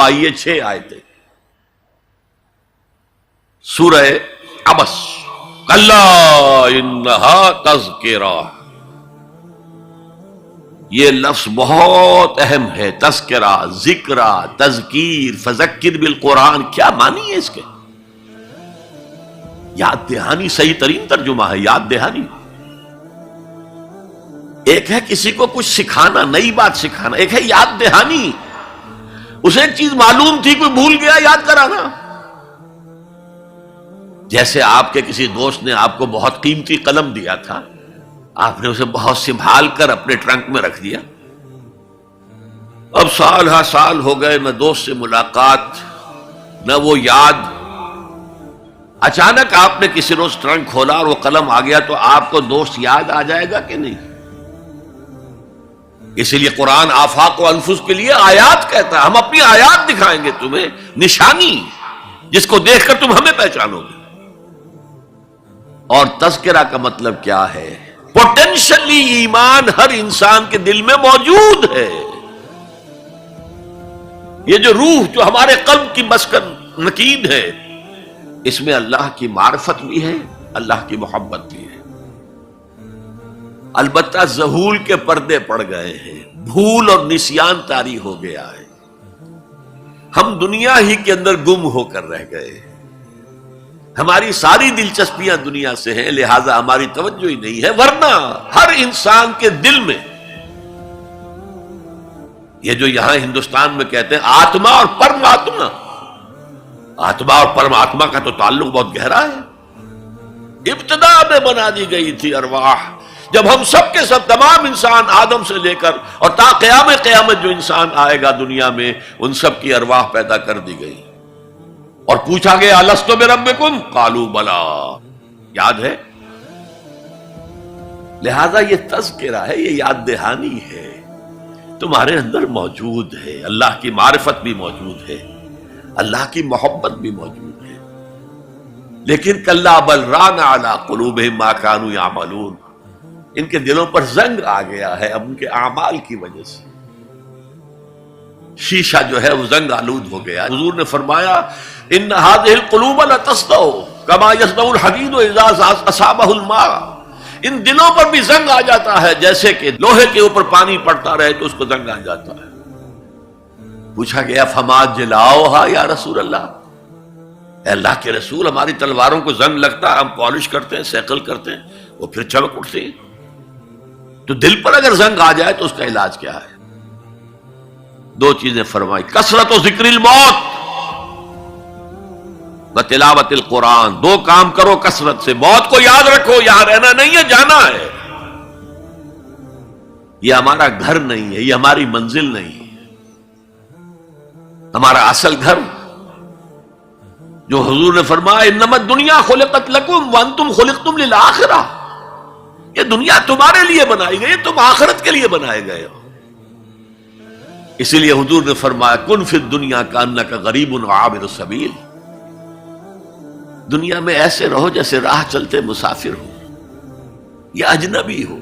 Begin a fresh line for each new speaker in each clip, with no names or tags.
آئیے 6 آیتیں سورہ عبس، کلا انہا تذکرہ. یہ لفظ بہت اہم ہے، تذکرہ، ذکرہ، تذکیر، فذکر بالقرآن. کیا معنی ہے اس کے؟ یاد دہانی صحیح ترین ترجمہ ہے، یاد دہانی. ایک ہے کسی کو کچھ سکھانا، نئی بات سکھانا، ایک ہے یاد دہانی. اسے ایک چیز معلوم تھی، کوئی بھول گیا، یاد کرانا. جیسے آپ کے کسی دوست نے آپ کو بہت قیمتی قلم دیا تھا، آپ نے اسے بہت سنبھال کر اپنے ٹرنک میں رکھ دیا. اب سال ہا سال ہو گئے، نہ دوست سے ملاقات، نہ وہ یاد. اچانک آپ نے کسی روز ٹرنک کھولا اور وہ قلم آ گیا، تو آپ کو دوست یاد آ جائے گا کہ نہیں؟ اسی لیے قرآن آفاق و انفس کے لیے آیات کہتا ہے. ہم اپنی آیات دکھائیں گے تمہیں، نشانی جس کو دیکھ کر تم ہمیں پہچانو گے. اور تذکرہ کا مطلب کیا ہے؟ پوٹینشلی ایمان ہر انسان کے دل میں موجود ہے. یہ جو روح جو ہمارے قلب کی مسکن نکید ہے، اس میں اللہ کی معرفت بھی ہے، اللہ کی محبت بھی ہے. البتہ ذہول کے پردے پڑ گئے ہیں، بھول اور نسیان طاری ہو گیا ہے. ہم دنیا ہی کے اندر گم ہو کر رہ گئے. ہماری ساری دلچسپیاں دنیا سے ہیں، لہذا ہماری توجہ ہی نہیں ہے. ورنہ ہر انسان کے دل میں یہ جو یہاں ہندوستان میں کہتے ہیں آتما اور پرماتما، آتما اور پرماتما کا تو تعلق بہت گہرا ہے. ابتدا میں بنا دی گئی تھی ارواح، جب ہم سب کے سب تمام انسان آدم سے لے کر اور تا قیامت جو انسان آئے گا دنیا میں، ان سب کی ارواح پیدا کر دی گئی. اور پوچھا گیا الست بربکم قالوا بلا، یاد ہے؟ لہذا یہ تذکرہ ہے، یہ یاد دہانی ہے، تمہارے اندر موجود ہے. اللہ کی معرفت بھی موجود ہے، اللہ کی محبت بھی موجود ہے. لیکن کلا بل ران علی قلوبہم ما کانوا یعملون، ان کے دلوں پر زنگ آ گیا ہے اب ان کے اعمال کی وجہ سے. شیشہ جو ہے وہ زنگ آلود ہو گیا. حضور نے فرمایا ان هذه القلوب لتصدع كما يصدع الحديد اذا اصابه الماء. ان دلوں پر بھی زنگ آ جاتا ہے، جیسے کہ لوہے کے اوپر پانی پڑتا رہے تو اس کو زنگ آ جاتا ہے. پوچھا گیا فما جلاؤها یا رسول اللہ، اے اللہ کے رسول ہماری تلواروں کو زنگ لگتا ہے، ہم پالش کرتے ہیں، سیکل کرتے ہیں، وہ پھر چمک اٹھتی. تو دل پر اگر زنگ آ جائے تو اس کا علاج کیا ہے؟ 2 چیزیں فرمائی، کثرت و ذکر الموت و تلاوت القرآن. 2 کام کرو کثرت سے. موت کو یاد رکھو، یہاں رہنا نہیں ہے، جانا ہے. یہ ہمارا گھر نہیں ہے، یہ ہماری منزل نہیں ہے. ہمارا اصل گھر جو حضور نے فرمایا انما الدنیا خلقت لکم وانتم خلقتم للآخرہ، یہ دنیا تمہارے لیے بنائی گئی، تم آخرت کے لیے بنائے گئے ہو. اسی لیے حضور نے فرمایا کن فی الدنیا کانک غریب وعابر السبیل، دنیا میں ایسے رہو جیسے راہ چلتے مسافر ہو یا اجنبی ہو.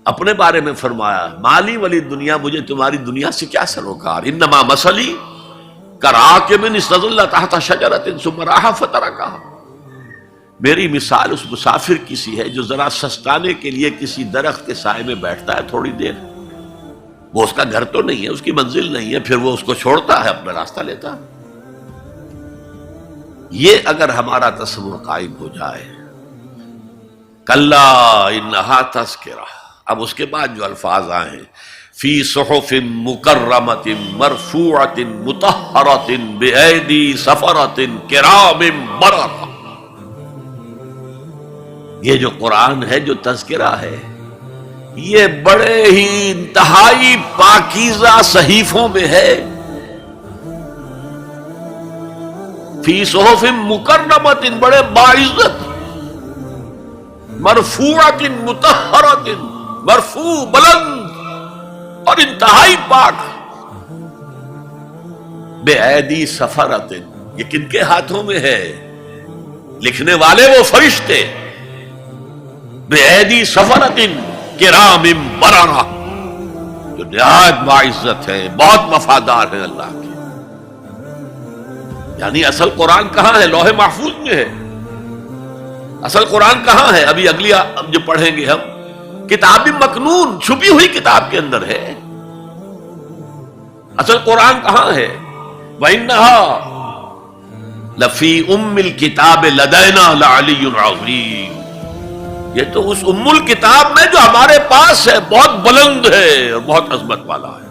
اپنے بارے میں فرمایا مالی ولی دنیا، مجھے تمہاری دنیا سے کیا سروکار، انما مثلی کراکب استظل تحت شجرۃ ثم راح فترکھا. میری مثال اس مسافر کی سی ہے جو ذرا سستانے کے لیے کسی درخت کے سائے میں بیٹھتا ہے تھوڑی دیر. وہ اس کا گھر تو نہیں ہے، اس کی منزل نہیں ہے، پھر وہ اس کو چھوڑتا ہے، اپنا راستہ لیتا ہے. یہ اگر ہمارا تصور قائم ہو جائے، کلا انہا تذکرہ. اب اس کے بعد جو الفاظ آئے ہیں فی صحف مکرمۃ مرفوعۃ مطہرۃ بایدی سفرۃ کرام بررہ. یہ جو قرآن ہے، جو تذکرہ ہے، یہ بڑے ہی انتہائی پاکیزہ صحیفوں میں ہے. فی صحف مکرمۃ، بڑے باعزت، مرفوعۃ مطہرۃ، مرفوع بلند اور انتہائی پاک. بے ایدی سفرۃ، یہ کن کے ہاتھوں میں ہے؟ لکھنے والے وہ فرشتے. بے ایدی سفرۃ کرام بررہ، جو نہایت باعزت ہے، بہت وفادار ہے اللہ کے. یعنی اصل قرآن کہاں ہے؟ لوح محفوظ میں ہے. اصل قرآن کہاں ہے؟ ابھی اگلی جو پڑھیں گے ہم، کتاب مکنون، چھپی ہوئی کتاب کے اندر ہے. اصل قرآن کہاں ہے؟ وَإِنَّهَا لَفِي أُمِّ الْكِتَابِ لَدَيْنَا لَعَلِيٌّ عَظِيمٌ. یہ تو اس ام الکتاب میں جو ہمارے پاس ہے، بہت بلند ہے اور بہت عظمت والا ہے.